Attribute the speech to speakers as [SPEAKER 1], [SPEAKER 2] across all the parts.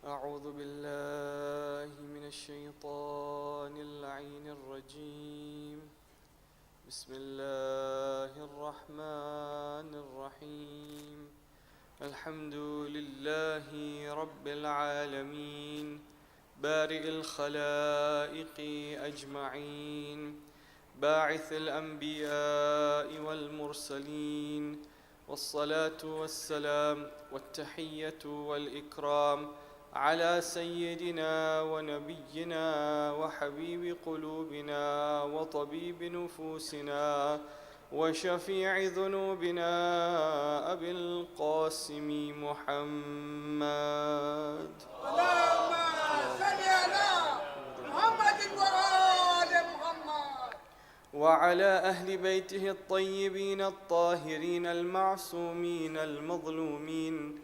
[SPEAKER 1] أعوذ بالله من الشيطان اللعين الرجيم بسم الله الرحمن الرحيم الحمد لله رب العالمين بارئ الخلائق أجمعين باعث الأنبياء والمرسلين والصلاة والسلام والتحية والإكرام على سيدنا ونبينا وحبيب قلوبنا وطبيب نفوسنا وشفيع ذنوبنا أبي القاسم محمد
[SPEAKER 2] اللهم صل على محمد وآل محمد
[SPEAKER 1] وعلى أهل بيته الطيبين الطاهرين المعصومين المظلومين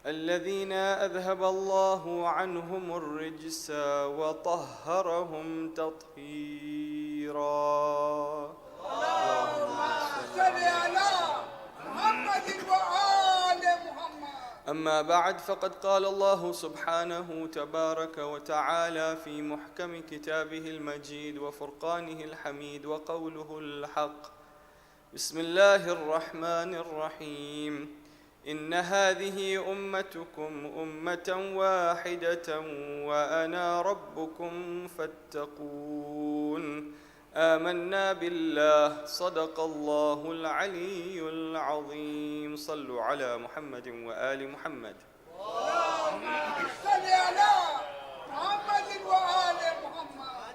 [SPEAKER 1] الذين أذهب الله عنهم الرجس وطهرهم تطهيرا
[SPEAKER 2] اللهم صل على محمد وآل محمد
[SPEAKER 1] أما بعد فقد قال الله سبحانه تبارك وتعالى في محكم كتابه المجيد وفرقانه الحميد وقوله الحق بسم الله الرحمن الرحيم إن هذه أمتكم أمة واحدة وأنا ربكم فاتقون آمنا بالله صدق الله العلي العظيم صلوا على محمد وآل محمد
[SPEAKER 2] اللهم صل على محمد وآل محمد.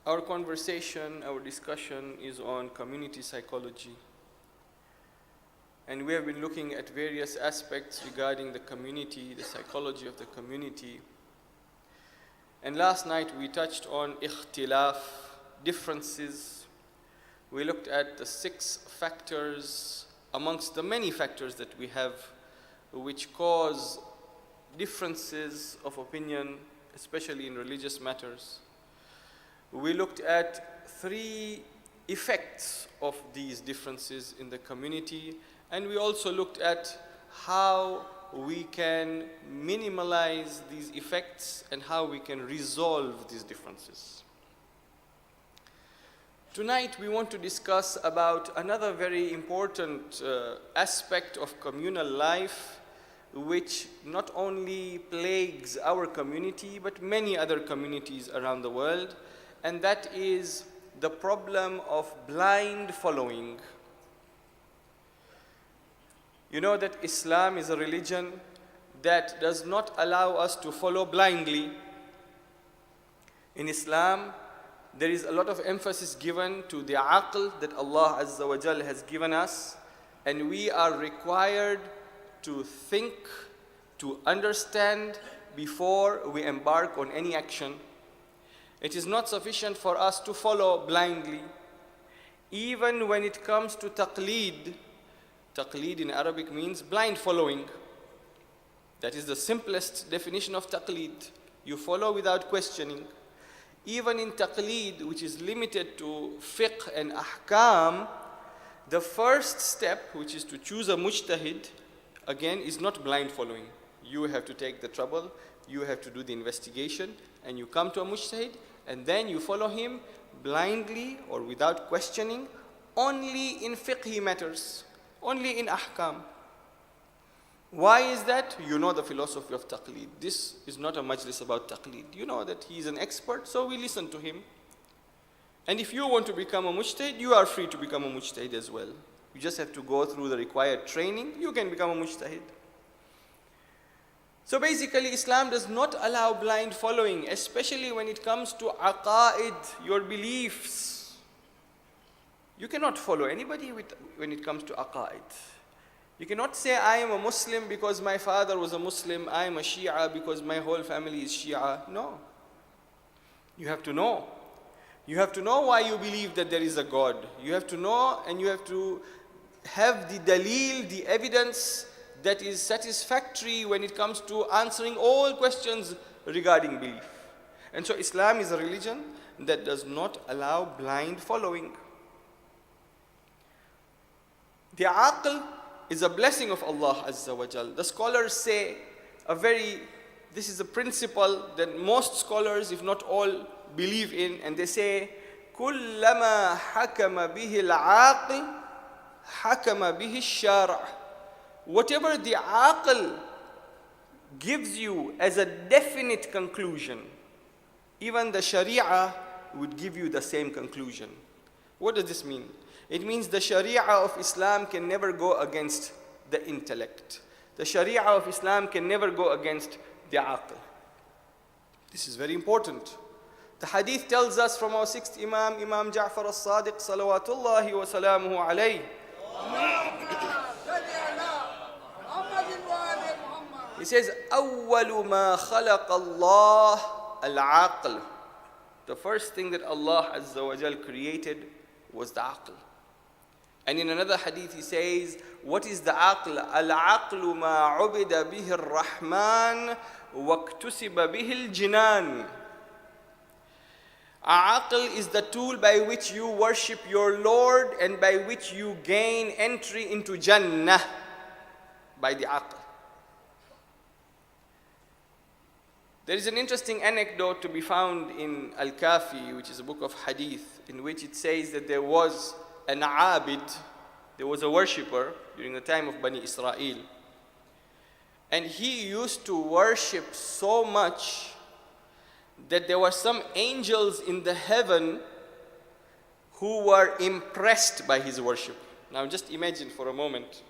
[SPEAKER 1] Our conversation, our discussion is on community psychology. And we have been looking at various aspects regarding the community, the psychology of the community. And last night we touched on ikhtilaf, differences. We looked at the 6 factors amongst the many factors that we have which cause differences of opinion, especially in religious matters. We looked at 3 effects of these differences in the community, and we also looked at how we can minimize these effects and how we can resolve these differences. Tonight we want to discuss about another very important aspect of communal life, which not only plagues our community but many other communities around the world, and that is the problem of blind following. You know that Islam is a religion that does not allow us to follow blindly. In Islam, there is a lot of emphasis given to the aql that Allah Azza wa Jal has given us, and we are required to think, to understand before we embark on any action. It is not sufficient for us to follow blindly. Even when it comes to taqleed, taqleed in Arabic means blind following. That is the simplest definition of taqleed. You follow without questioning. Even in taqleed, which is limited to fiqh and ahkam, the first step, which is to choose a mujtahid, again, is not blind following. You have to take the trouble, you have to do the investigation, and you come to a mujtahid, and then you follow him blindly or without questioning, only in fiqhi matters, only in ahkam. Why is that? You know the philosophy of taqleed. This is not a majlis about taqleed. You know that he is an expert, so we listen to him. And if you want to become a mujtahid, you are free to become a mujtahid as well. You just have to go through the required training. You can become a mujtahid. So basically, Islam does not allow blind following, especially when it comes to aqaid, your beliefs. You cannot follow anybody when it comes to aqaid. You cannot say, I am a Muslim because my father was a Muslim, I am a Shia because my whole family is Shia. No. You have to know. You have to know why you believe that there is a God. You have to know, and you have to have the dalil, the evidence that is satisfactory when it comes to answering all questions regarding belief. And so Islam is a religion that does not allow blind following. The aql is a blessing of Allah Azza wa Jal. The scholars say a very this is a principle that most scholars, if not all, believe in, and they say, كُلَّمَا حَكَمَ بِهِ الْعَاقِلِ حَكَمَ بِهِ الشَّارِعُ. Whatever the aql gives you as a definite conclusion, even the sharia would give you the same conclusion. What does this mean? It means the sharia of Islam can never go against the intellect. The sharia of Islam can never go against the aql. This is very important. The hadith tells us from our sixth Imam, Imam Ja'far al-Sadiq, salawatullahi wa salamuhu alayhi. He says, أول ما خلق الله العقل. The first thing that Allah Azza wa Jal created was the aql. And in another hadith he says, what is the aql? Al-aqlu ma ubida bihi ar-Rahman waqtusiba bihi al-jinan. Aql is the tool by which you worship your Lord and by which you gain entry into Jannah, by the aql. There is an interesting anecdote to be found in Al-Kafi, which is a book of hadith, in which it says that there was an abid, there was a worshipper during the time of Bani Israel. And he used to worship so much that there were some angels in the heaven who were impressed by his worship. Now just imagine for a moment,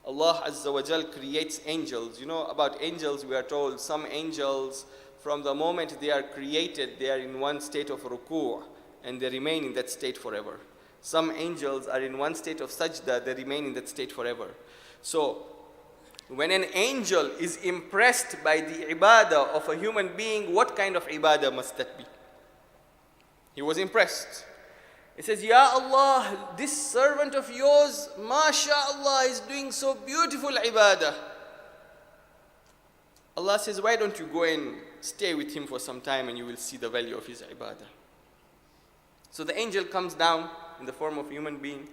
[SPEAKER 1] Allah Azza wa Jal creates angels. You know about angels, we are told some angels, from the moment they are created, they are in one state of ruku' and they remain in that state forever. Some angels are in one state of sajda, they remain in that state forever. So, when an angel is impressed by the ibadah of a human being, what kind of ibadah must that be? He was impressed. He says, Ya Allah, this servant of yours, mashallah, is doing so beautiful ibadah. Allah says, why don't you go and stay with him for some time and you will see the value of his ibadah. So the angel comes down in the form of a human being.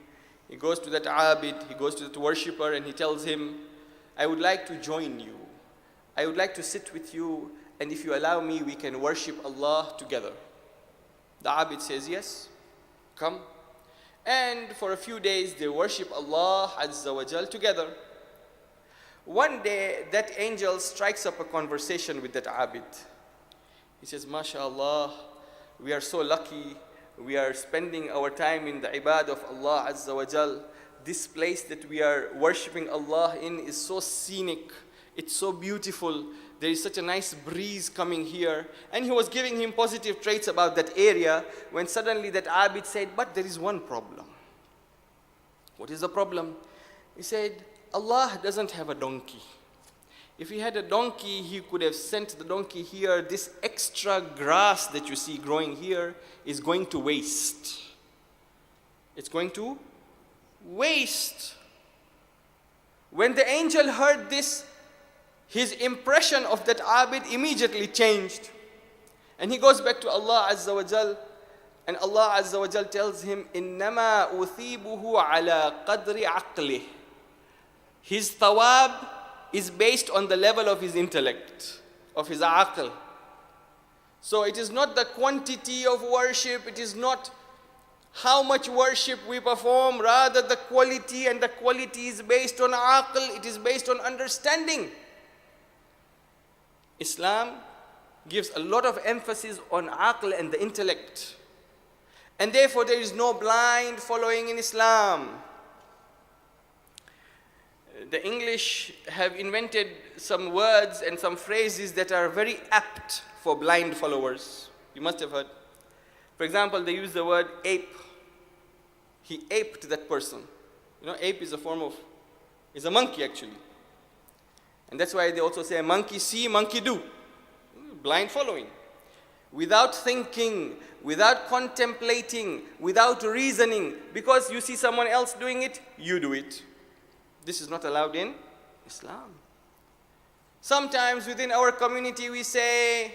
[SPEAKER 1] He goes to that abid, he goes to that worshipper and he tells him, I would like to join you. I would like to sit with you, and if you allow me, we can worship Allah together. The abid says, yes, come. And for a few days, they worship Allah Azza wa Jal together. One day, that angel strikes up a conversation with that abid. He says, MashaAllah, we are so lucky. We are spending our time in the ibadah of Allah Azza wa Jal. This place that we are worshiping Allah in is so scenic. It's so beautiful. There is such a nice breeze coming here. And he was giving him positive traits about that area when suddenly that abid said, but there is one problem. What is the problem? He said, Allah doesn't have a donkey. If he had a donkey, he could have sent the donkey here. This extra grass that you see growing here is going to waste. It's going to waste. When the angel heard this, his impression of that abid immediately changed. And he goes back to Allah Azza wa Jal, and Allah Azza wa Jal tells him, إِنَّمَا أُثِيبُهُ عَلَى قَدْرِ عَقْلِهِ. His thawab is based on the level of his intellect, of his aql. So it is not the quantity of worship, it is not how much worship we perform, rather the quality, and the quality is based on aql, it is based on understanding. Islam gives a lot of emphasis on aql and the intellect. And therefore there is no blind following in Islam. The English have invented some words and some phrases that are very apt for blind followers. You must have heard. For example, they use the word ape. He aped that person. You know, ape is is a monkey actually. And that's why they also say monkey see, monkey do. Blind following. Without thinking, without contemplating, without reasoning. Because you see someone else doing it, you do it. This is not allowed in Islam. Sometimes within our community we say,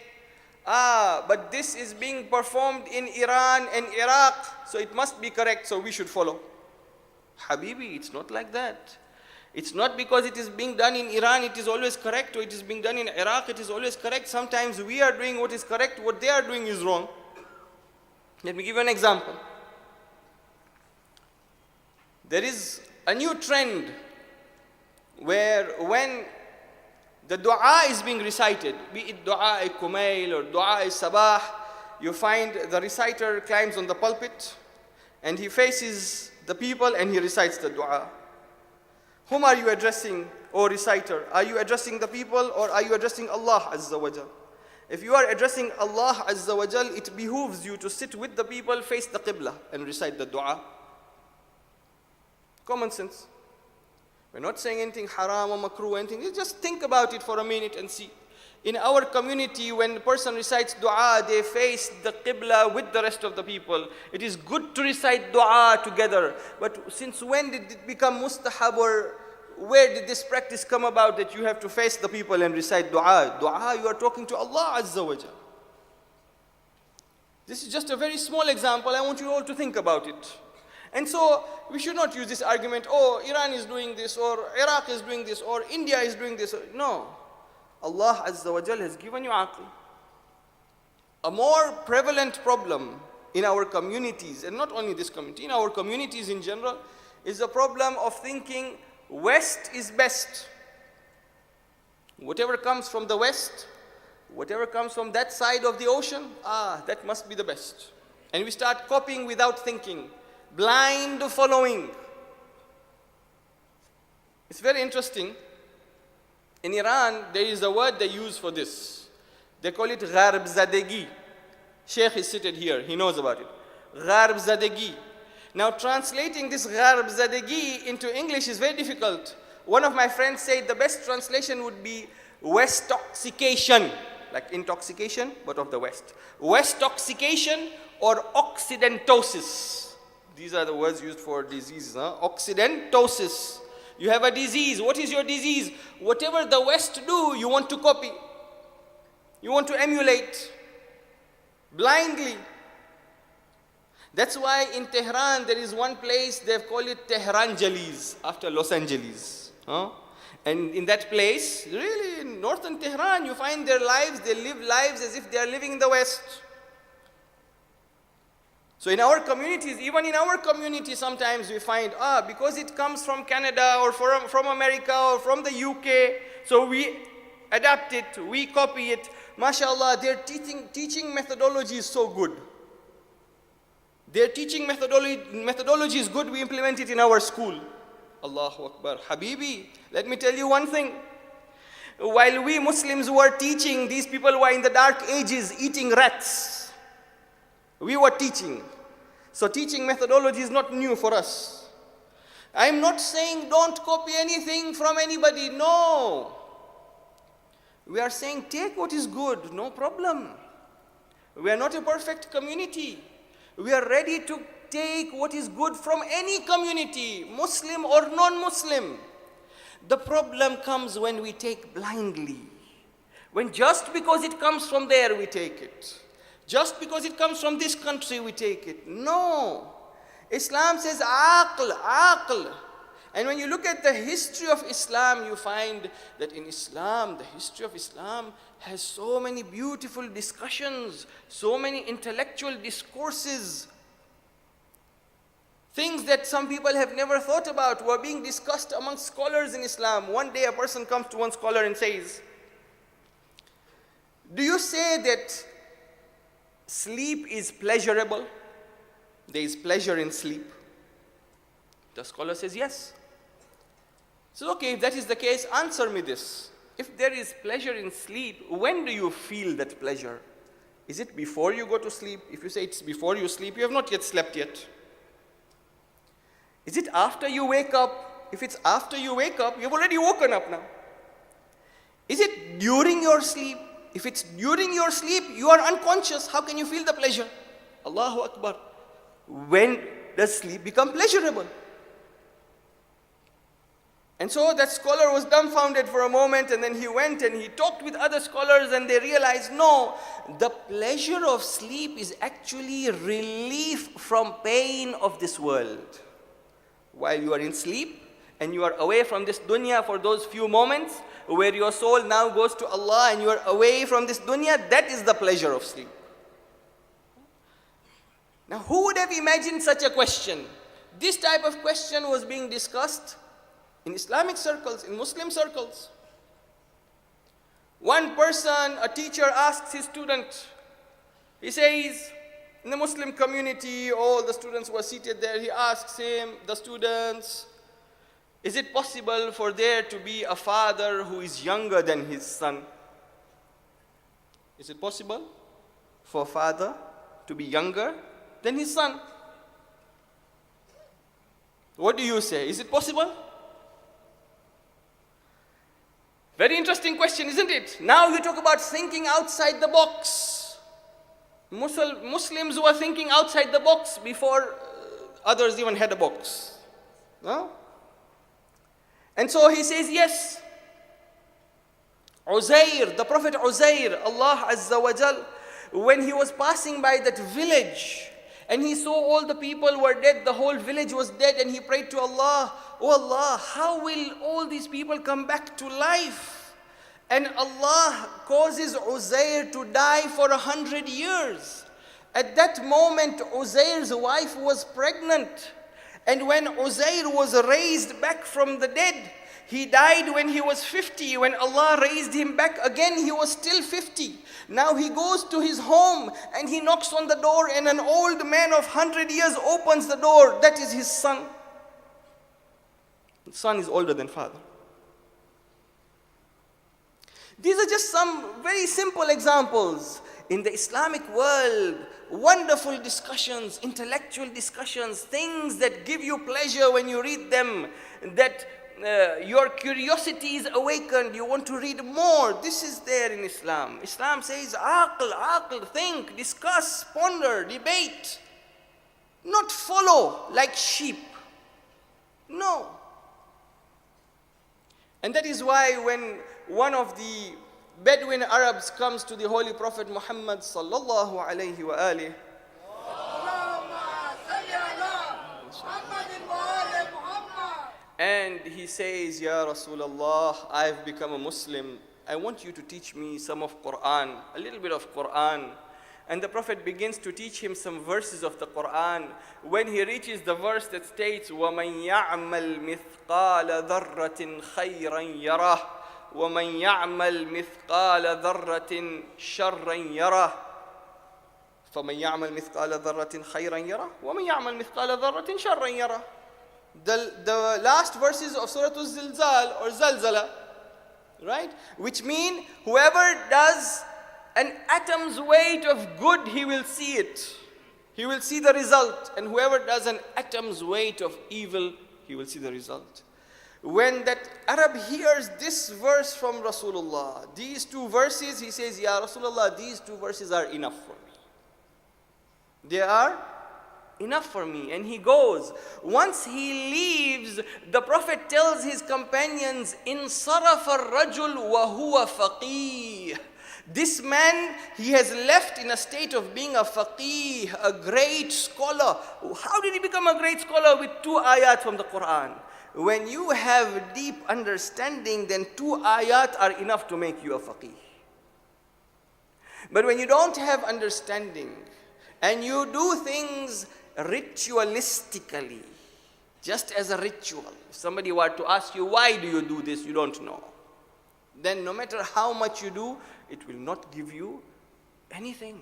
[SPEAKER 1] but this is being performed in Iran and Iraq, so it must be correct, so we should follow. Habibi, it's not like that. It's not because it is being done in Iran, it is always correct, or it is being done in Iraq, it is always correct. Sometimes we are doing what is correct, what they are doing is wrong. Let me give you an example. There is a new trend where when the dua is being recited, be it dua kumail or dua sabah, you find the reciter climbs on the pulpit and he faces the people and he recites the dua. Whom are you addressing, O reciter? Are you addressing the people or are you addressing Allah Azza wa Jal? If you are addressing Allah Azza wa Jal, it behooves you to sit with the people, face the Qibla and recite the dua. Common sense. We're not saying anything haram or makruh or anything. Just think about it for a minute and see. In our community, when a person recites dua, they face the Qibla with the rest of the people. It is good to recite dua together. But since when did it become mustahab, or where did this practice come about that you have to face the people and recite dua? Dua, you are talking to Allah Azza wa Jal. This is just a very small example. I want you all to think about it. And so, we should not use this argument, oh, Iran is doing this, or Iraq is doing this, or India is doing this. No. Allah Azza wa Jal has given you aql. A more prevalent problem in our communities, and not only this community, in our communities in general, is the problem of thinking West is best. Whatever comes from the West, whatever comes from that side of the ocean, that must be the best. And we start copying without thinking, blind following. It's very interesting. In Iran, there is a word they use for this. They call it gharb zadegi. Sheikh is seated here, he knows about it. Gharb zadegi. Now translating this gharb zadegi into English is very difficult. One of my friends said the best translation would be Westoxication, like intoxication, but of the West. Westoxication or Occidentosis. These are the words used for diseases. Occidentosis. You have a disease. What is your disease? Whatever the West do, you want to copy. You want to emulate blindly. That's why in Tehran there is one place they've called it Tehrangeles, after Los Angeles. And in that place, really in northern Tehran, you find their lives, they live lives as if they are living in the West. So in our communities, even in our community, sometimes we find, because it comes from Canada or from America or from the UK, so we adapt it, we copy it. MashaAllah, their teaching methodology is so good. Their teaching methodology is good, we implement it in our school. Allahu Akbar. Habibi, let me tell you one thing. While we Muslims were teaching, these people were in the dark ages eating rats. We were teaching. So teaching methodology is not new for us. I'm not saying don't copy anything from anybody. No. We are saying take what is good, no problem. We are not a perfect community. We are ready to take what is good from any community, Muslim or non-Muslim. The problem comes when we take blindly. When just because it comes from there, we take it. Just because it comes from this country, we take it. No. Islam says aql, aql. And when you look at the history of Islam, you find that in Islam, the history of Islam has so many beautiful discussions, so many intellectual discourses. Things that some people have never thought about were being discussed among scholars in Islam. One day a person comes to one scholar and says, do you say that sleep is pleasurable? There is pleasure in sleep. The scholar says, yes. So, okay, if that is the case, answer me this. If there is pleasure in sleep, when do you feel that pleasure? Is it before you go to sleep? If you say it's before you sleep, you have not yet slept yet. Is it after you wake up? If it's after you wake up, you've already woken up now. Is it during your sleep? If it's during your sleep, you are unconscious. How can you feel the pleasure? Allahu Akbar. When does sleep become pleasurable? And so that scholar was dumbfounded for a moment, and then he went and he talked with other scholars, and they realized, no, the pleasure of sleep is actually relief from pain of this world. While you are in sleep, and you are away from this dunya for those few moments where your soul now goes to Allah and you are away from this dunya, that is the pleasure of sleep. Now, who would have imagined such a question? This type of question was being discussed in Islamic circles, in Muslim circles. One person, a teacher, asks his student, he says, in the Muslim community, all the students were seated there, he asks the students, is it possible for there to be a father who is younger than his son? Is it possible for a father to be younger than his son? What do you say? Is it possible? Very interesting question, isn't it? Now you talk about thinking outside the box. Muslims were thinking outside the box before others even had a box. No? And so he says, yes. Uzair, the Prophet Uzair, Allah Azza wa Jal, when he was passing by that village and he saw all the people were dead, the whole village was dead, and he prayed to Allah, oh Allah, how will all these people come back to life? And Allah causes Uzair to die for 100 years. At that moment, Uzair's wife was pregnant. And when Uzair was raised back from the dead, he died when he was 50. When Allah raised him back again, he was still 50. Now he goes to his home and he knocks on the door, and an old man of 100 years opens the door. That is his son. The son is older than father. These are just some very simple examples. In the Islamic world, wonderful discussions, intellectual discussions, things that give you pleasure when you read them, that your curiosity is awakened, you want to read more. This is there in Islam. Islam says, aql, think, discuss, ponder, debate. Not follow like sheep. No. And that is why when one of the Bedouin Arabs comes to the Holy Prophet Muhammad sallallahu alayhi wa alihi, and he says, Ya Rasulullah, I've become a Muslim. I want you to teach me some of Quran, a little bit of Quran. And the Prophet begins to teach him some verses of the Quran. When he reaches the verse that states, وَمَنْ يَعْمَلْ مِثْقَالَ ذَرَّةٍ خَيْرًا يَرَهُ وَمَنْ يَعْمَلْ مِثْقَالَ ذَرَّةٍ شَرًّا يَرَهُ فَمَنْ يَعْمَلْ مِثْقَالَ ذَرَّةٍ خَيْرًا يَرَهُ وَمَنْ يَعْمَلْ مِثْقَالَ ذَرَّةٍ شَرًّا يَرَهُ. The last verses of Surah Al-Zilzal or Zalzala, right? Which mean whoever does an atom's weight of good, he will see it. He will see the result. And whoever does an atom's weight of evil, he will see the result. When that Arab hears this verse from Rasulullah, these two verses, he says, Ya Rasulullah, these two verses are enough for me. They are enough for me. And he goes. Once he leaves, the Prophet tells his companions, إِن صَرَفَ الرَّجُلُ وَهُوَ فَقِيهٌ. This man, he has left in a state of being a faqih, a great scholar. How did he become a great scholar? With two ayat from the Quran. When you have deep understanding, then two ayat are enough to make you a faqih. But when you don't have understanding, and you do things ritualistically, just as a ritual, if somebody were to ask you, why do you do this, you don't know. Then no matter how much you do, it will not give you anything.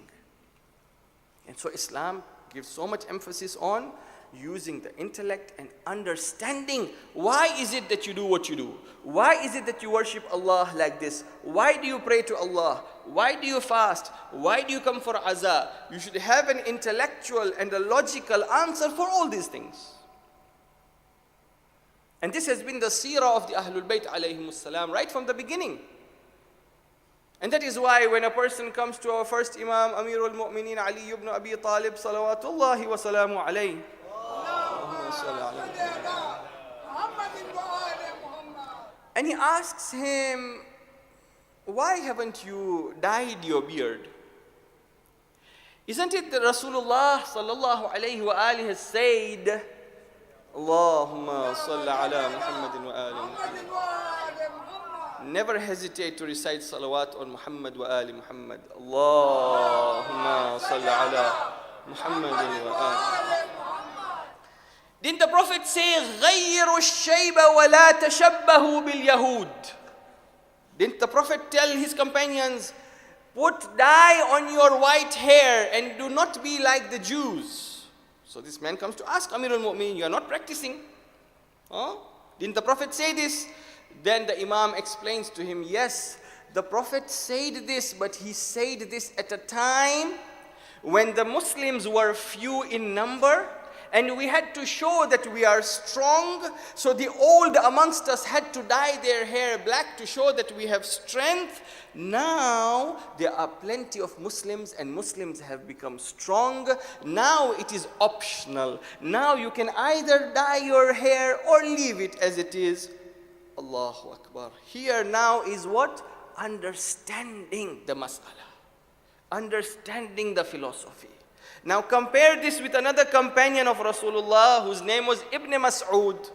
[SPEAKER 1] And so Islam gives so much emphasis on using the intellect and understanding why is it that you do what you do? Why is it that you worship Allah like this? Why do you pray to Allah? Why do you fast? Why do you come for azah? You should have an intellectual and a logical answer for all these things. And this has been the seerah of the Ahlul Bayt alayhimus salam right from the beginning. And that is why when a person comes to our first Imam, Amirul Mu'mineen Ali ibn Abi Talib, salawatullahi wa salamu alayhi, and he asks him, why haven't you dyed your beard? Isn't it that Rasulullah sallallahu alayhi wa alihi has said, Allahumma salli ala Muhammadin wa ali Muhammad.
[SPEAKER 2] محمد وآل محمد.
[SPEAKER 1] Never hesitate to recite salawat on Muhammad wa ali Muhammad. Allahumma salli ala Muhammadin wa ali. Didn't the Prophet say, غَيِّرُوا الشَّيْبَ وَلَا تَشَبَّهُوا بِالْيَهُودِ? Didn't the Prophet tell his companions, put dye on your white hair and do not be like the Jews? So this man comes to ask Amir al-Mu'minin, you are not practicing. Huh? Didn't the Prophet say this? Then the Imam explains to him, yes, the Prophet said this, but he said this at a time when the Muslims were few in number, and we had to show that we are strong. So the old amongst us had to dye their hair black to show that we have strength. Now there are plenty of Muslims and Muslims have become strong. Now it is optional. Now you can either dye your hair or leave it as it is. Allahu Akbar. Here now is what? Understanding the mas'ala. Understanding the philosophy. Now compare this with another companion of Rasulullah whose name was Ibn Mas'ud.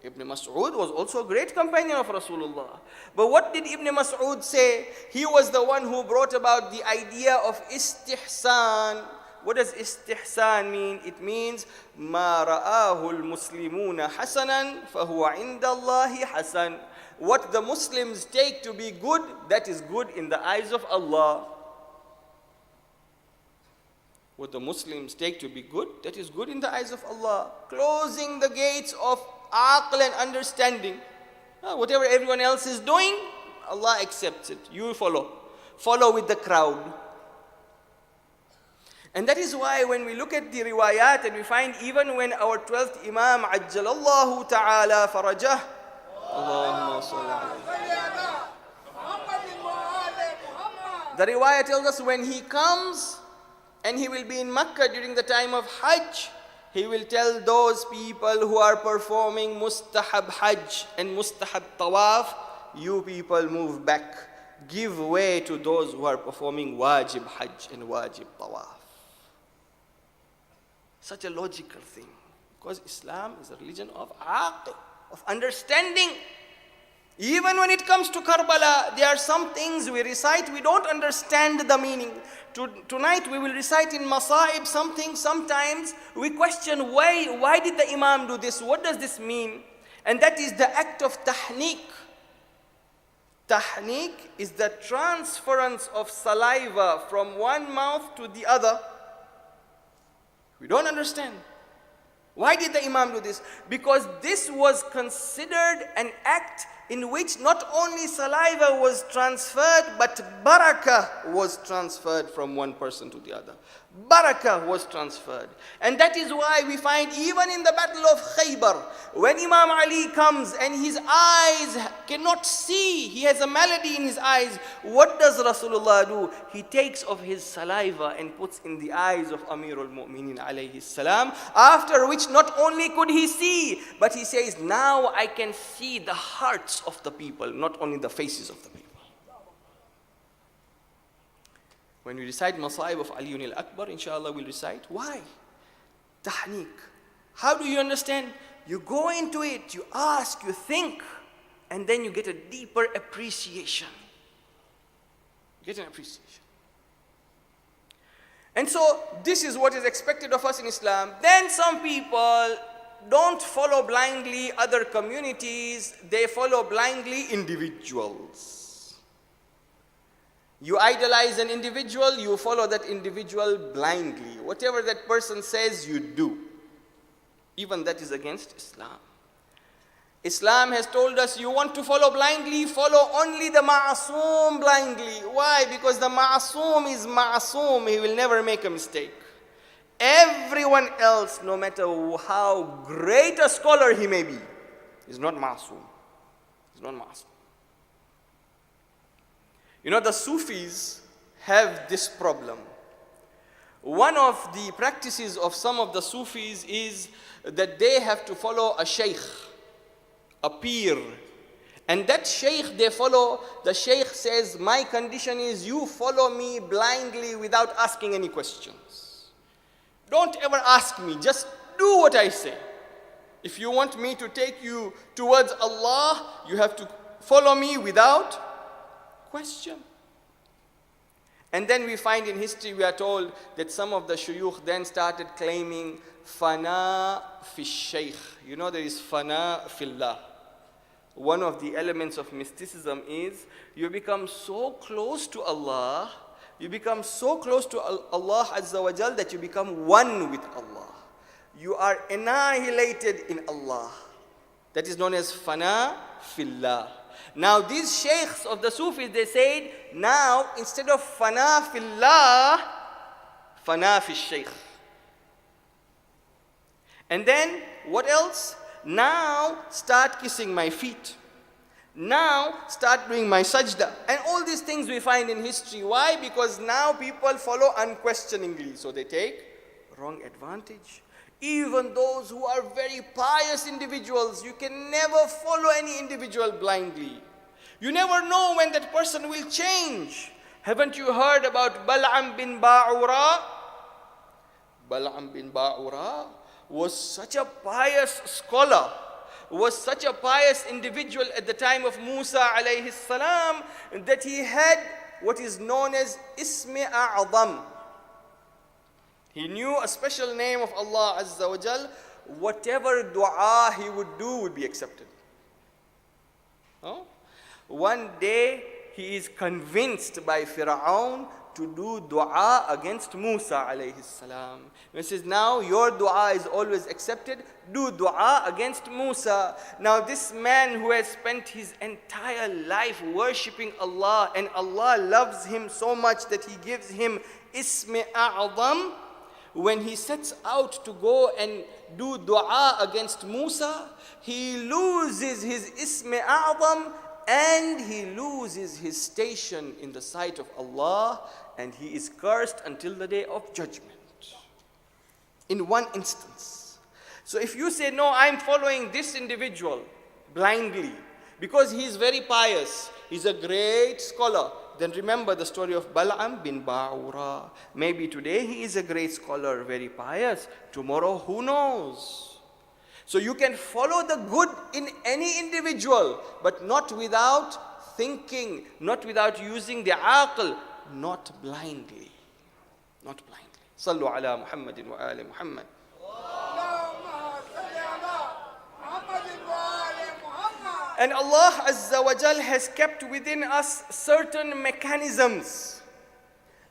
[SPEAKER 1] Ibn Mas'ud was also a great companion of Rasulullah. But what did Ibn Mas'ud say? He was the one who brought about the idea of istihsan. What does istihsan mean? It means ما رآه المسلمون حسنا فهو عند الله حسن. What the Muslims take to be good, that is good in the eyes of Allah. What the Muslims take to be good, that is good in the eyes of Allah. Closing the gates of aql and understanding. Whatever everyone else is doing, Allah accepts it. You follow. Follow with the crowd. And that is why when we look at the riwayat and we find even when our 12th Imam, Ajjalallahu Ta'ala Farajah, Allahumma salli alayhi. The riwayat tells us when he comes, and he will be in Makkah during the time of Hajj, he will tell those people who are performing mustahab Hajj and mustahab Tawaf, you people move back. Give way to those who are performing wajib Hajj and wajib Tawaf. Such a logical thing. Because Islam is a religion of aql, of understanding. Even when it comes to Karbala, there are some things we recite, we don't understand the meaning. Tonight we will recite in Masa'ib something, sometimes we question why did the Imam do this? What does this mean? And that is the act of tahniq. Tahniq is the transference of saliva from one mouth to the other. We don't understand. Why did the Imam do this? Because this was considered an act in which not only saliva was transferred, but barakah was transferred from one person to the other. Barakah was transferred. And that is why we find even in the battle of Khaybar, when Imam Ali comes and his eyes cannot see, he has a malady in his eyes, what does Rasulullah do? He takes off his saliva and puts in the eyes of Amir al-Mu'minin alayhi salam, after which not only could he see, but he says, now I can see the hearts of the people, not only the faces of the people. When we recite Masa'ib of Ali al-Akbar, inshallah we'll recite. Why? Tahniq. How do you understand? You go into it, you ask, you think, and then you get a deeper appreciation. Get an appreciation. And so, this is what is expected of us in Islam. Then some people don't follow blindly other communities, they follow blindly individuals. You idolize an individual, you follow that individual blindly. Whatever that person says, you do. Even that is against Islam. Islam has told us, you want to follow blindly, follow only the ma'asum blindly. Why? Because the ma'asum is ma'asum, he will never make a mistake. Everyone else, no matter how great a scholar he may be, is not ma'asum. He's not ma'asum. You know, the Sufis have this problem. One of the practices of some of the Sufis is that they have to follow a sheikh, a peer. And that sheikh they follow, the sheikh says, my condition is you follow me blindly without asking any questions. Don't ever ask me, just do what I say. If you want me to take you towards Allah, you have to follow me without question. And then we find in history, we are told that some of the shuyukh then started claiming fana fi shaykh. You know, there is fana fillah. One of the elements of mysticism is you become so close to Allah, you become so close to Allah Azza wa Jal that you become one with Allah. You are annihilated in Allah. That is known as fana fillah. Now these sheikhs of the Sufis, they said, now instead of fana fillah, fana fi shaykh. And then what else? Now start kissing my feet. Now start doing my sajda. And all these things we find in history. Why? Because now people follow unquestioningly. So they take wrong advantage. Even those who are very pious individuals, you can never follow any individual blindly. You never know when that person will change. Haven't you heard about Bal'am bin Ba'ura? Bal'am bin Ba'ura was such a pious scholar, was such a pious individual at the time of Musa alayhi salam, that he had what is known as Ismi A'zam. He knew a special name of Allah Azza wa Jal. Whatever dua he would do would be accepted. Oh? One day he is convinced by Fir'aun to do dua against Musa alayhi salam. He says, now your dua is always accepted, do dua against Musa. Now this man who has spent his entire life worshipping Allah, and Allah loves him so much that he gives him Ismi A'zam, when he sets out to go and do dua against Musa, he loses his Ismi A'zam and he loses his station in the sight of Allah, and he is cursed until the day of judgment. In one instance. So if you say, no, I'm following this individual blindly because he is very pious, he's a great scholar, then remember the story of Bal'am bin Ba'ura. Maybe today he is a great scholar, very pious. Tomorrow, who knows? So you can follow the good in any individual, but not without thinking, not without using the aql, not blindly. Not blindly. Sallu ala Muhammadin wa ali Muhammad. And Allah Azza wa Jal has kept within us certain mechanisms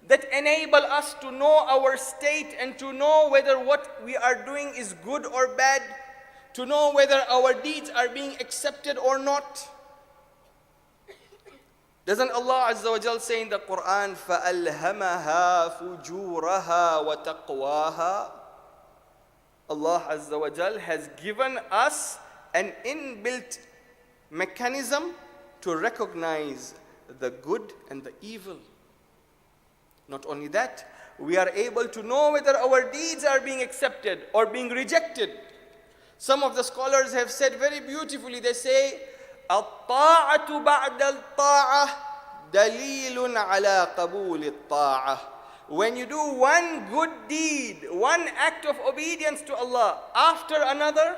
[SPEAKER 1] that enable us to know our state and to know whether what we are doing is good or bad, to know whether our deeds are being accepted or not. Doesn't Allah Azza wa Jal say in the Quran, فَأَلْهَمَهَا فُجُورَهَا وَتَقْوَاهَا? Allah Azza wa Jal has given us an inbuilt mechanism to recognize the good and the evil. Not only that, we are able to know whether our deeds are being accepted or being rejected. Some of the scholars have said very beautifully, they say, الطاعة بعد الطاعة دليل على قبول الطاعة. When you do one good deed, one act of obedience to Allah after another,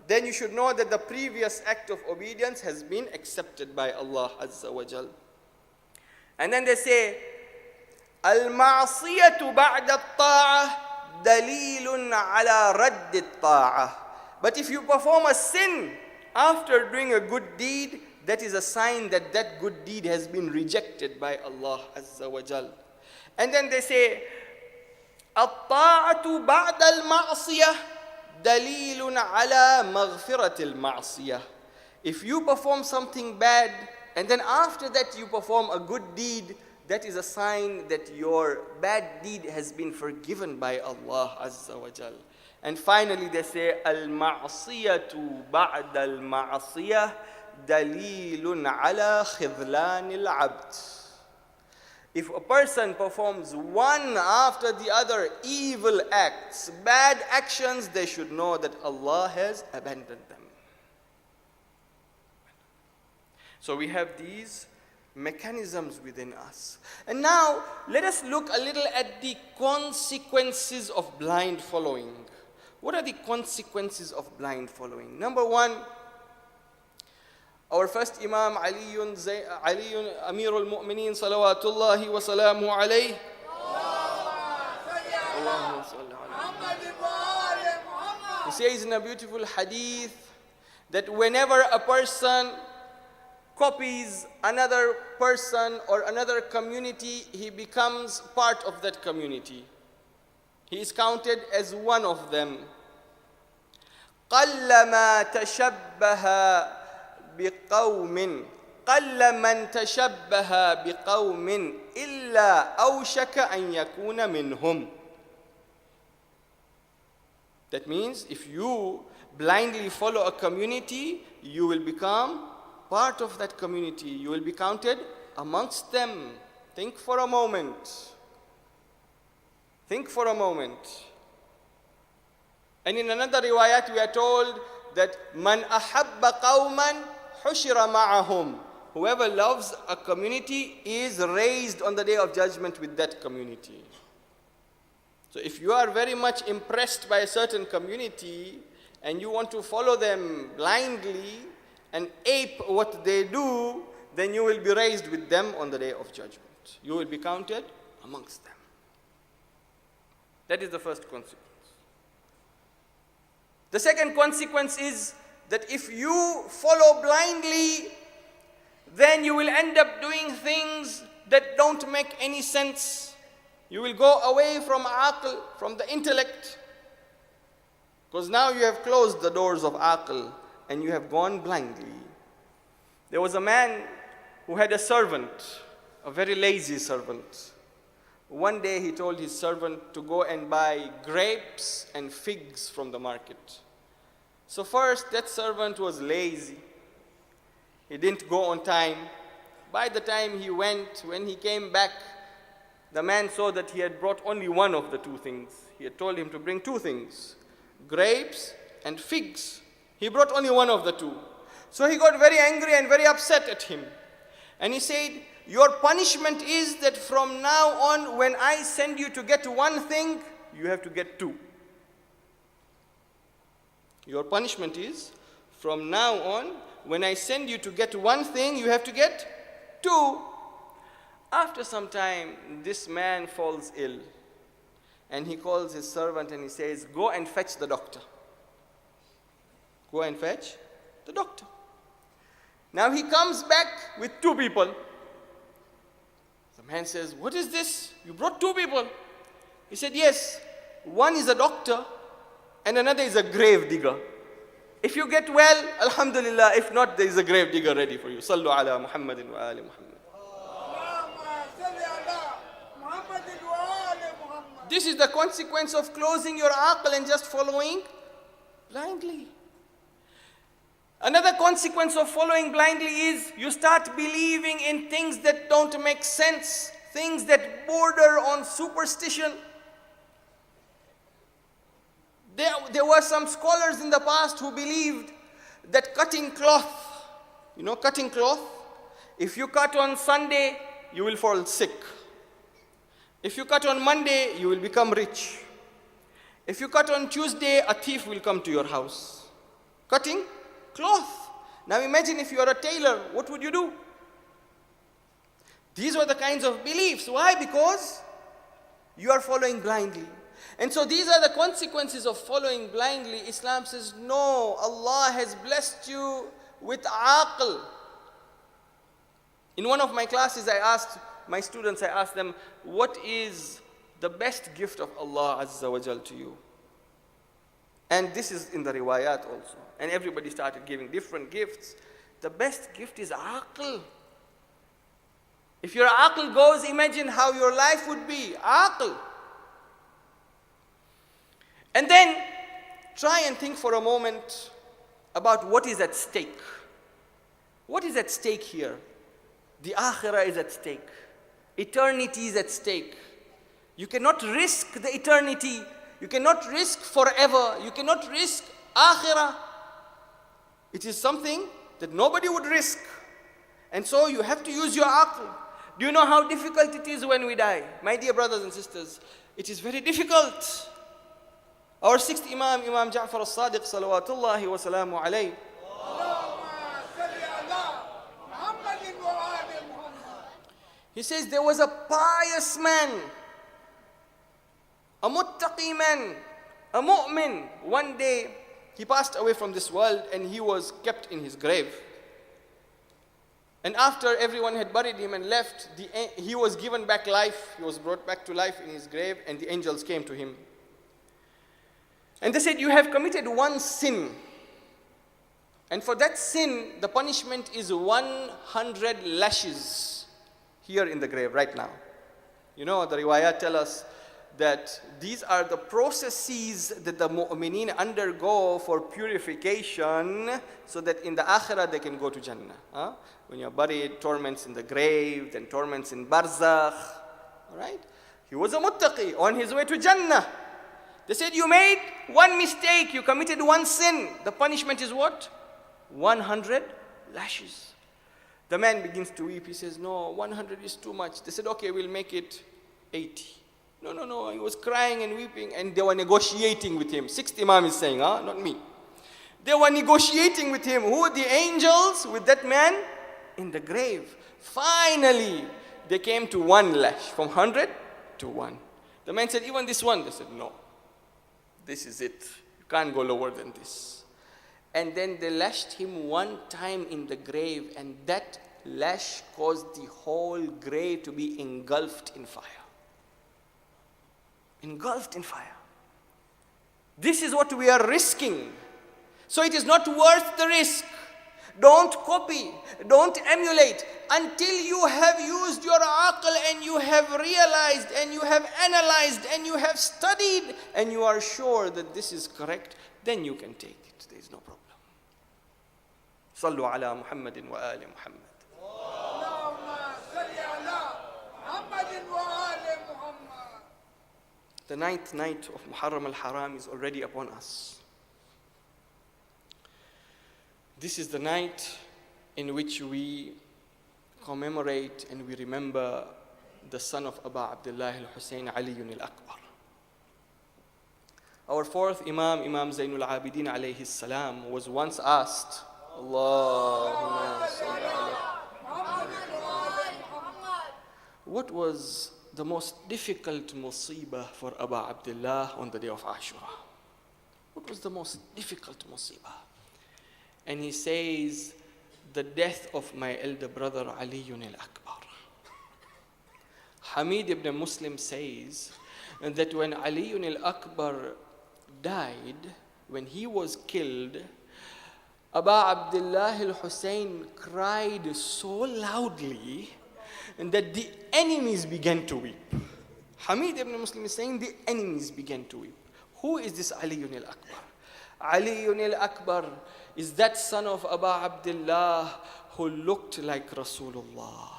[SPEAKER 1] then you should know that the previous act of obedience has been accepted by Allah Azza wa Jal. And then they say, المعصية بعد الطاعة دليل على رد الطاعة. But if you perform a sin after doing a good deed, that is a sign that that good deed has been rejected by Allah Azza wa Jal. And then they say, الطاعة بعد المعصية دليل على مغفرة المعصية. If you perform something bad and then after that you perform a good deed, that is a sign that your bad deed has been forgiven by Allah Azza wa Jal. And finally they say, المعصية بعد المعصية دليل على خذلان العبد. If a person performs one after the other evil acts, bad actions, they should know that Allah has abandoned them. So we have these mechanisms within us. And now let us look a little at the consequences of blind following. What are the consequences of blind following? Number one, our first Imam Aliyun Amirul Mu'mineen salawatullahi wa salamu alayhi. He says in a beautiful hadith that whenever a person copies another person or another community, he becomes part of that community. He is counted as one of them. قَلَّ مَا تَشَبَّهَ بِقَوْمٍ قَلَّ مَنْ تَشَبَّهَ بِقَوْمٍ إِلَّا أَوْشَكَ أَنْ يَكُونَ مِنْهُمْ. That means if you blindly follow a community, you will become part of that community. You will be counted amongst them. Think for a moment. Think for a moment. And in another riwayat we are told that man ahabba qawman hushira ma'ahum. Whoever loves a community is raised on the day of judgment with that community. So if you are very much impressed by a certain community and you want to follow them blindly and ape what they do, then you will be raised with them on the day of judgment. You will be counted amongst them. That is the first consequence. The second consequence is that if you follow blindly, then you will end up doing things that don't make any sense. You will go away from aql, from the intellect, because now you have closed the doors of aql and you have gone blindly. There was a man who had a servant, a very lazy servant. One day he told his servant to go and buy grapes and figs from the market. So first, that servant was lazy. He didn't go on time. By the time he went, when he came back, the man saw that he had brought only one of the two things. He had told him to bring two things, grapes and figs. He brought only one of the two. So he got very angry and very upset at him. And he said, your punishment is that from now on, when I send you to get one thing, you have to get two. Your punishment is, from now on, when I send you to get one thing, you have to get two. After some time, this man falls ill. And he calls his servant and he says, go and fetch the doctor. Go and fetch the doctor. Now he comes back with two people. The man says, what is this? You brought two people. He said, yes. One is a doctor and another is a grave digger. If you get well, alhamdulillah. If not, there is a grave digger ready for you. Sallu ala Muhammadin wa ali Muhammad. This is the consequence of closing your aql and just following blindly. Another consequence of following blindly is you start believing in things that don't make sense, things that border on superstition. There were some scholars in the past who believed that cutting cloth, cutting cloth, if you cut on Sunday, you will fall sick. If you cut on Monday, you will become rich. If you cut on Tuesday, a thief will come to your house. Cutting cloth. Now imagine if you are a tailor, what would you do? These were the kinds of beliefs. Why? Because you are following blindly. And so these are the consequences of following blindly. Islam says, no, Allah has blessed you with aql. In one of my classes, I asked my students, I asked them, what is the best gift of Allah Azza wa Jal to you? And this is in the riwayat also. And everybody started giving different gifts. The best gift is aql. If your aql goes, imagine how your life would be. Aql. And then try and think for a moment about what is at stake. What is at stake here? The akhirah is at stake. Eternity is at stake. You cannot risk the eternity. You cannot risk forever. You cannot risk akhirah. It is something that nobody would risk. And so you have to use your aql. Do you know how difficult it is when we die? My dear brothers and sisters, it is very difficult. Our sixth Imam, Imam Ja'far al-Sadiq, salawatullahi wa salamu alayhi. He says there was a pious man, a muttaqi man, a mu'min. One day he passed away from this world and he was kept in his grave. And after everyone had buried him and left, he was given back life. He was brought back to life in his grave, and the angels came to him. And they said, you have committed one sin. And for that sin, the punishment is 100 lashes here in the grave right now. You know, the riwayat tell us that these are the processes that the mu'mineen undergo for purification so that in the akhirah they can go to Jannah. When you're buried, torments in the grave, then torments in barzakh. All right? He was a muttaqi on his way to Jannah. They said, you made one mistake, you committed one sin. The punishment is what? 100 lashes. The man begins to weep. He says, no, 100 is too much. They said, okay, we'll make it 80. No. He was crying and weeping, and they were negotiating with him. Sixth Imam is saying, not me. They were negotiating with him. Who? The angels with that man in the grave. Finally, they came to 1 lash, from 100 to 1. The man said, even this one? They said, no. This is it. You can't go lower than this. And then they lashed him one time in the grave, and that lash caused the whole grave to be engulfed in fire. Engulfed in fire. This is what we are risking. So it is not worth the risk. Don't copy, don't emulate until you have used your aql and you have realized and you have analyzed and you have studied and you are sure that this is correct, then you can take it. There is no problem. Sallu ala Muhammadin wa ali Muhammad. The 9th night of Muharram al-Haram is already upon us. This is the night in which we commemorate and we remember the son of Abu Abdullah al-Hussein Ali al-Akbar. Our fourth Imam, Imam Zainul Abidin alayhi salam, was once asked, Allahumma salli ala what was the most difficult musibah for Abu Abdullah on the day of Ashura? What was the most difficult musibah? And he says, the death of my elder brother Ali al-Akbar. Hamid ibn Muslim says that when Ali al-Akbar died, when he was killed, Abu Abdullah al-Hussein cried so loudly that the enemies began to weep. Hamid ibn Muslim is saying the enemies began to weep. Who is this Ali al-Akbar? Ali al-Akbar is that son of Abu Abdullah who looked like Rasulullah,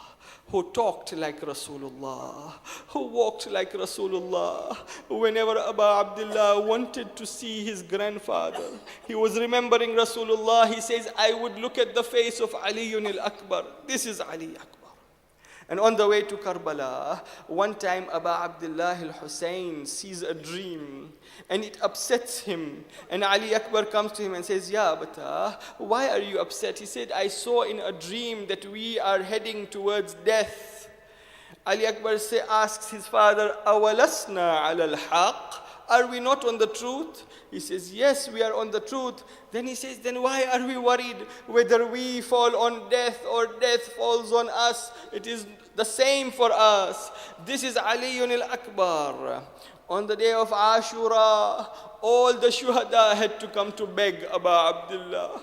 [SPEAKER 1] who talked like Rasulullah, who walked like Rasulullah. Whenever Abu Abdullah wanted to see his grandfather, he was remembering Rasulullah. He says, I would look at the face of Ali al-Akbar. This is Ali Akbar. And on the way to Karbala, one time Abu Abdullah al-Hussein sees a dream and it upsets him. And Ali Akbar comes to him and says, Ya Abata, why are you upset? He said, I saw in a dream that we are heading towards death. Ali Akbar asks his father, Awalasna ala al-haq? Are we not on the truth? He says, yes, we are on the truth. Then he says, then why are we worried whether we fall on death or death falls on us? It is the same for us. This is Ali al-Akbar. On the day of Ashura, all the shuhada had to come to beg Abu Abdullah.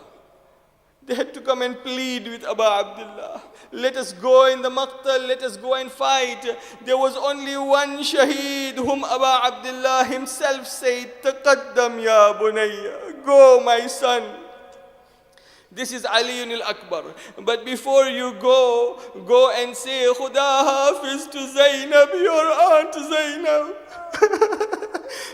[SPEAKER 1] They had to come and plead with Abu Abdullah. Let us go in the maqtal, let us go and fight. There was only one shaheed whom Abu Abdullah himself said, Taqaddam ya bunayya, go my son. This is Ali al-Akbar. But before you go and say, Khuda Hafiz to Zainab, your aunt Zainab.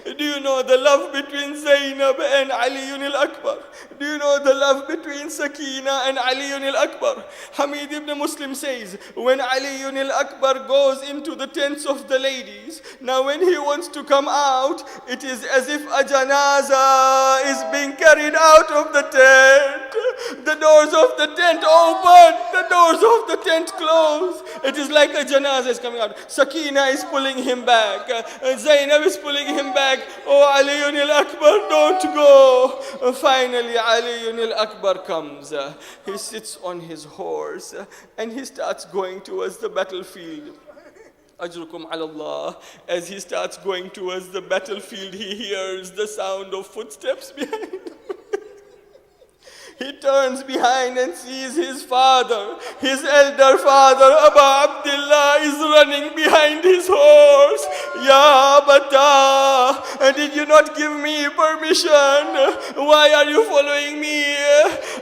[SPEAKER 1] Do you know the love between Zainab and Ali al-Akbar? Do you know the love between Sakina and Ali al-Akbar? Hamid ibn Muslim says, when Ali al-Akbar goes into the tents of the ladies, now when he wants to come out, it is as if a janaza is being carried out of the tent. The doors of the tent open, the doors of the tent close. It is like a janaza is coming out. Sakina is pulling him back. Zainab is pulling him back. Oh, Ali al-Akbar, don't go. Finally, Ali al-Akbar comes. He sits on his horse and he starts going towards the battlefield. Ajrukum ala Allah. As he starts going towards the battlefield, he hears the sound of footsteps behind him. He turns behind and sees his father, his elder father, Abu Abdullah, is running behind his horse. Ya Abata, did you not give me permission? Why are you following me?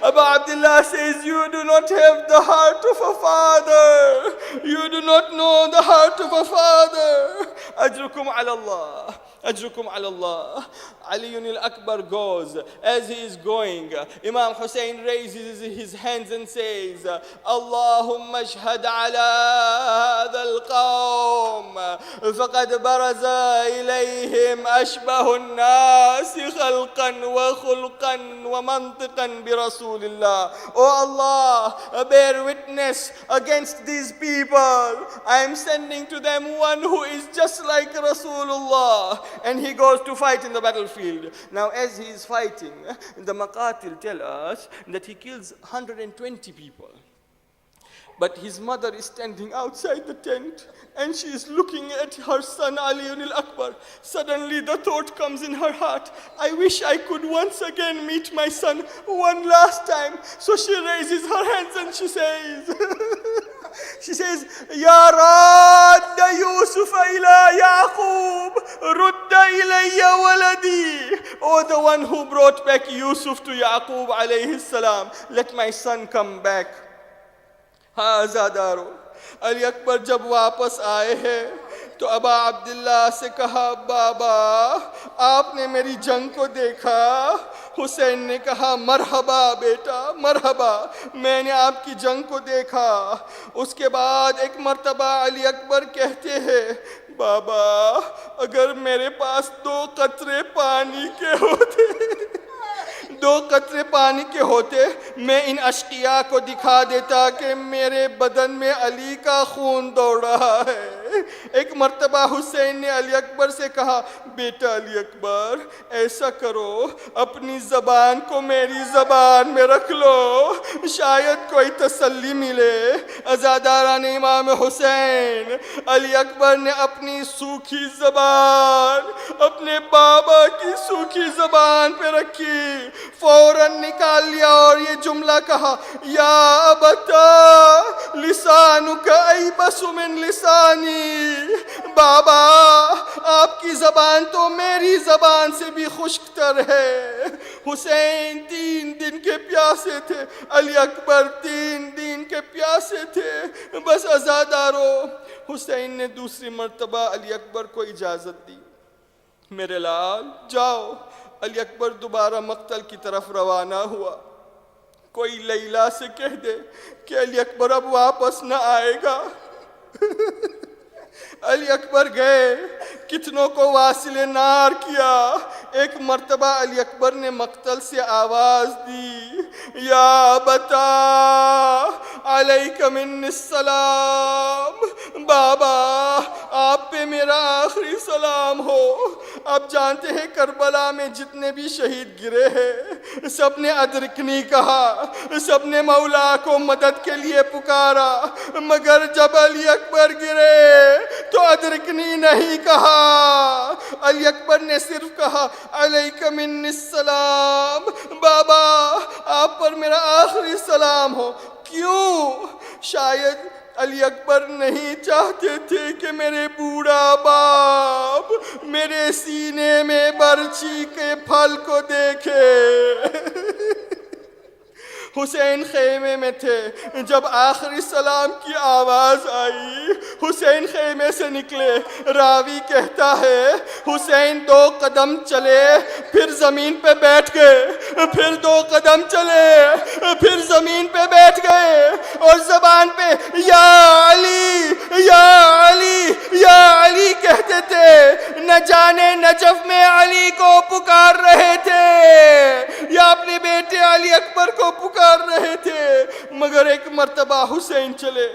[SPEAKER 1] Abu Abdullah says, you do not have the heart of a father. You do not know the heart of a father. Ajrukum ala Allah. Ajrukum ala Allah. Ali al-Akbar goes. As he is going, Imam Hussein raises his hands and says, Allahumma ashhad ala hadha al-qawm faqad baraza ilayhim ashbahu an-nas khalqan wa khulqan wa mantiqan bi Rasulillah. Oh Allah, bear witness against these people. I am sending to them one who is just like Rasulullah. And he goes to fight in the battlefield. Now as he is fighting, the Maqatil tell us that he kills 120 people. But his mother is standing outside the tent and she is looking at her son Ali al-Akbar. Suddenly the thought comes in her heart, I wish I could once again meet my son one last time. So she raises her hands and she says, Ya Radda Yusuf ila Yaqub, Rudda ilayya waladi. Oh, the one who brought back Yusuf to Yaqub alayhi salam, let my son come back. Hazadaro. Ali Akbar jab wapas aaye hai, تو ابا عبداللہ سے کہا بابا آپ نے میری جنگ کو دیکھا؟ حسین نے کہا مرحبا بیٹا مرحبا، میں نے آپ کی جنگ کو دیکھا۔ اس کے بعد ایک مرتبہ علی اکبر کہتے ہیں بابا اگر میرے پاس 2 قطرے پانی کے ہوتے 2 قطرے پانی کے ہوتے میں ان اشقیاء کو دکھا دیتا کہ میرے بدن میں علی کا خون دوڑ رہا ہے۔ ایک مرتبہ حسین نے علی اکبر سے کہا بیٹا علی اکبر ایسا کرو اپنی زبان کو میری زبان میں رکھ لو، شاید کوئی تسلی ملے۔ عزاداران امام حسین، علی اکبر نے اپنی سوکھی زبان اپنے بابا کی سوکھی زبان پہ رکھی، فوراً نکال لیا اور یہ جملہ کہا یا ابتا لسانک ایبس من لسانی، بابا آپ کی زبان تو میری زبان سے بھی خشک تر ہے۔ حسین 3 دن کے پیاسے تھے، علی اکبر 3 دن کے پیاسے تھے۔ بس عزادارو، حسین نے دوسری مرتبہ علی اکبر کو اجازت دی، میرے لال جاؤ۔ علی اکبر دوبارہ مقتل کی طرف روانہ ہوا۔ کوئی لیلا سے کہہ دے کہ علی اکبر اب واپس نہ آئے گا۔ علی اکبر گئے، کتنوں کو واصل نار کیا۔ ایک مرتبہ علی اکبر نے مقتل سے آواز دی یا بتا علیک من السلام، بابا آپ پہ میرا آخری سلام ہو۔ آپ جانتے ہیں کربلا میں جتنے بھی شہید گرے ہیں سب نے ادرکنی کہا، سب نے مولا کو مدد کے لیے پکارا، مگر جب علی اکبر گرے تو ادرکنی نہیں کہا۔ علی اکبر نے صرف کہا علیک من السلام، بابا آپ پر میرا آخری سلام ہو۔ کیوں؟ شاید علی اکبر نہیں چاہتے تھے کہ میرے بوڑھا باپ میرے سینے میں برچھی کے پھل کو دیکھے۔ حسین خیمے میں تھے. جب آخری سلام کی آواز آئی حسین خیمے سے نکلے. راوی کہتا ہے حسین 2 قدم چلے پھر زمین پہ بیٹھ گئے, پھر 2 قدم چلے پھر زمین پہ بیٹھ گئے اور زبان پہ یا علی یا علی یا علی کہتے تھے. نہ جانے نجف میں علی کو پکار رہے تھے یا اپنے بیٹے علی اکبر کو پکار رہے تھے. مگر ایک مرتبہ حسین چلے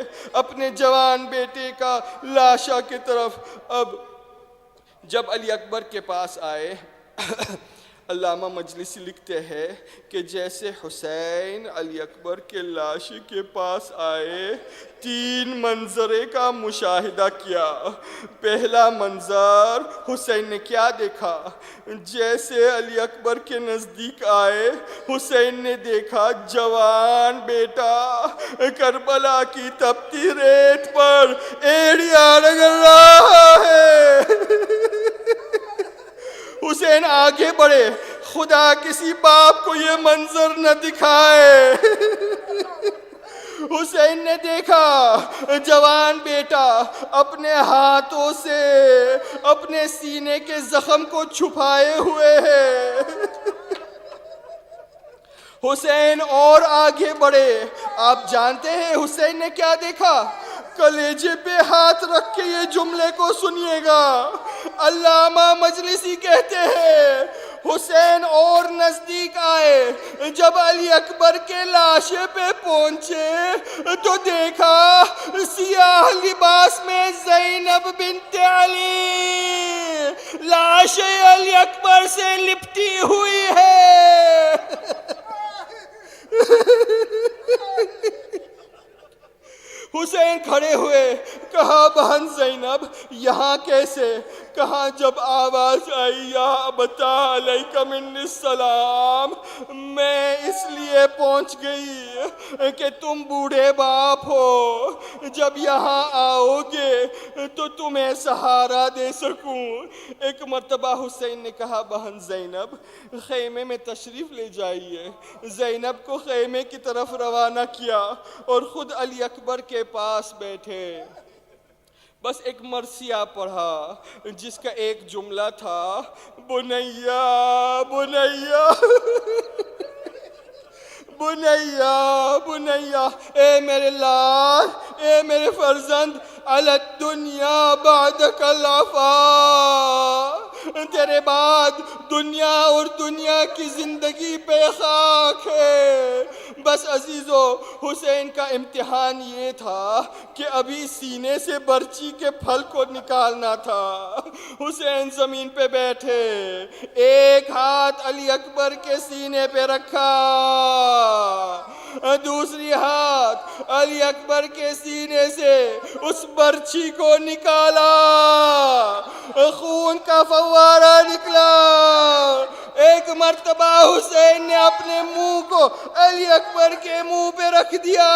[SPEAKER 1] اپنے جوان بیٹے کا لاشا کی طرف. اب جب علی اکبر کے پاس آئے علامہ مجلسی لکھتے ہیں کہ جیسے حسین علی اکبر کے لاش کے پاس آئے 3 منظرے کا مشاہدہ کیا. پہلا منظر حسین نے کیا دیکھا؟ جیسے علی اکبر کے نزدیک آئے حسین نے دیکھا جوان بیٹا کربلا کی تپتی ریت پر ایڑیاں رگڑ رہا ہے. حسین آگے بڑھے, خدا کسی باپ کو یہ منظر نہ دکھائے. حسین نے دیکھا جوان بیٹا اپنے ہاتھوں سے اپنے سینے کے زخم کو چھپائے ہوئے ہے. حسین اور آگے بڑھے. آپ جانتے ہیں حسین نے کیا دیکھا؟ کلیجے پہ ہاتھ رکھ کے یہ جملے کو سنیے گا. علامہ مجلسی کہتے ہیں حسین اور نزدیک آئے. جب علی اکبر کے لاشے پہ پہنچے تو دیکھا سیاہ لباس میں زینب بنت علی لاش علی اکبر سے لپٹی ہوئی ہے. حسین کھڑے ہوئے, کہا بہن زینب یہاں کیسے؟ کہا جب آواز آئی یا ابتا علیک منی السلام میں اس لیے پہنچ گئی کہ تم بوڑھے باپ ہو, جب یہاں آؤ گے تو تمہیں سہارا دے سکوں. ایک مرتبہ حسین نے کہا بہن زینب خیمے میں تشریف لے جائیے. زینب کو خیمے کی طرف روانہ کیا اور خود علی اکبر کے پاس بیٹھے. بس ایک مرثیہ پڑھا جس کا ایک جملہ تھا بنیا بنیا بنیا بنیا اے میرے لال اے میرے فرزند علی الدنیا بعدک العفا, تیرے بعد دنیا اور دنیا کی زندگی پہ خاک ہے. بس عزیزو حسین کا امتحان یہ تھا کہ ابھی سینے سے برچی کے پھل کو نکالنا تھا. حسین زمین پہ بیٹھے, ایک ہاتھ علی اکبر کے سینے پہ رکھا, دوسری ہاتھ علی اکبر کے سینے سے اس برچی کو نکالا, خون کا فوارہ نکلا. ایک مرتبہ حسین نے اپنے منہ کو علی اکبر کے منہ پہ رکھ دیا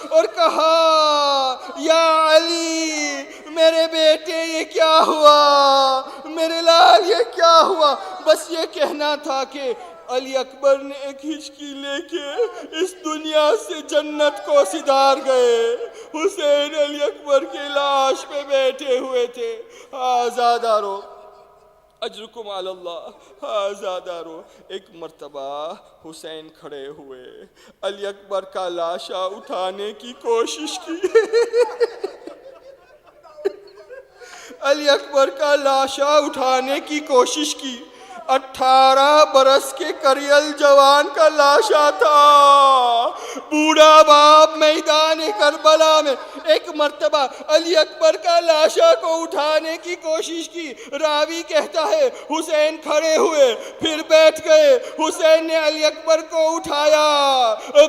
[SPEAKER 1] اور کہا یا علی میرے بیٹے یہ کیا ہوا, میرے لال یہ کیا ہوا. بس یہ کہنا تھا کہ علی اکبر نے ایک ہچکی لے کے اس دنیا سے جنت کو سدھار گئے. حسین علی اکبر کے لاش پہ بیٹھے ہوئے تھے. آزادارو اجرکم علی اللہ آزادارو. ایک مرتبہ حسین کھڑے ہوئے, علی اکبر کا لاشا اٹھانے کی کوشش کی. علی اکبر کا لاشا اٹھانے کی کوشش کی. 18 برس کے کریل جوان کا لاشا تھا, بوڑھا باپ میدان کربلا میں. ایک مرتبہ علی اکبر کا لاشا کو اٹھانے کی کوشش کی. راوی کہتا ہے حسین کھڑے ہوئے پھر بیٹھ گئے. حسین نے علی اکبر کو اٹھایا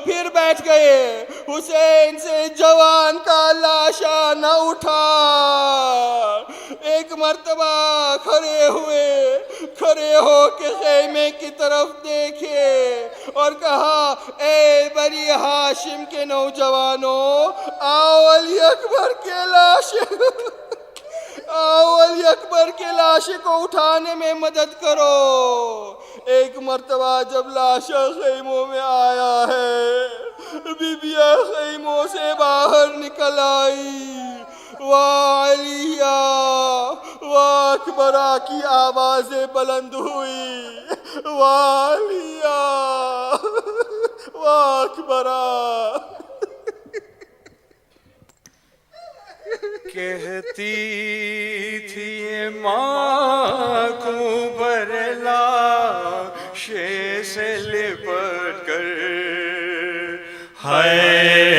[SPEAKER 1] پھر بیٹھ گئے. حسین سے جوان کا لاشا نہ اٹھا. ایک مرتبہ کھڑے ہو کے خیمے کی طرف دیکھے اور کہا اے بنی ہاشم کے نوجوانوں آؤ علی اکبر کے لاشے آؤ علی اکبر کے لاش کو اٹھانے میں مدد کرو. ایک مرتبہ جب لاشا خیموں میں آیا ہے, بیبیاں خیموں سے باہر نکل آئی. واہ علیہ واہ اکبرہ کی آوازیں بلند ہوئی. واہ علیہ واہ اکبرہ.
[SPEAKER 3] کہتی تھی ماں کو برلا شے سے لپٹ کر ہائے